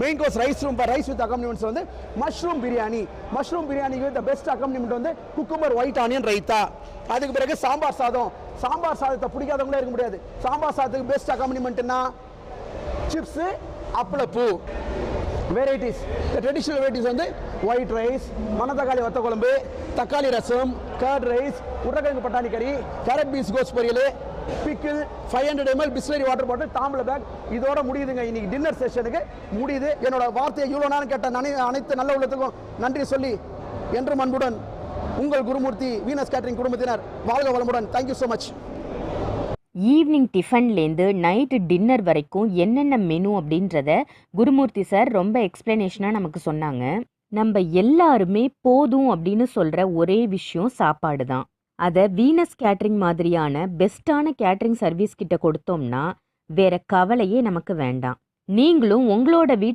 Main course rice with அக்கம்பனிமெண்ட்ஸ் வந்து mushroom biryani. Mushroom பிரியாணிக்கு the best accompaniment வந்து குக்கும்பர் ஒயிட் ஆனியன் ரைத்தா. அதுக்கு பிறகு சாம்பார் சாதம். சாம்பார் சாதத்தை பிடிக்காதவங்களே இருக்க முடியாது. சாம்பார் சாதத்துக்கு பெஸ்ட் அக்கம்பனிமெண்ட்னா சிப்ஸ், அப்பளப்பூ. வெரைட்டிஸ், ட்ரெடிஷ்னல் வெரைட்டிஸ் வந்து ஒயிட் ரைஸ், மணத்தக்காளி வத்த குழம்பு, தக்காளி ரசம், கர்ட் ரைஸ், உருளைக்கிழங்கு பட்டாணி கறி, கேரட் பீன்ஸ் கோஸ் பொரியல், pickle, 500 ml Bisleri water bottle, தாம்பல பேக். இதோட முடியுதுங்க இன்னைக்கு டின்னர் செஷனுக்கு முடியுது. என்னோட வார்த்தையை இவ்வளோ நேரம் கேட்ட அனைத்து நல்ல உள்ளத்துக்கும் நன்றி சொல்லி என்றும் அன்புடன் உங்கள் குருமூர்த்தி வீனஸ் கேட்டரிங் குடும்பத்தினர். வாழ்க வளமுடன். Thank you so much. ஈவினிங் டிஃபன்லேருந்து நைட்டு டின்னர் வரைக்கும் என்னென்ன மெனு அப்படின்றத குருமூர்த்தி சார் ரொம்ப எக்ஸ்பிளனேஷனாக நமக்கு சொன்னாங்க. நம்ம எல்லாருமே போதும் அப்படின்னு சொல்கிற ஒரே விஷயம் சாப்பாடு தான். அதை வீனஸ் கேட்ரிங் மாதிரியான பெஸ்ட்டான கேட்ரிங் சர்வீஸ் கிட்ட கொடுத்தோம்னா வேற கவலையே நமக்கு வேண்டாம். நீங்களும் உங்களோட வீட்டு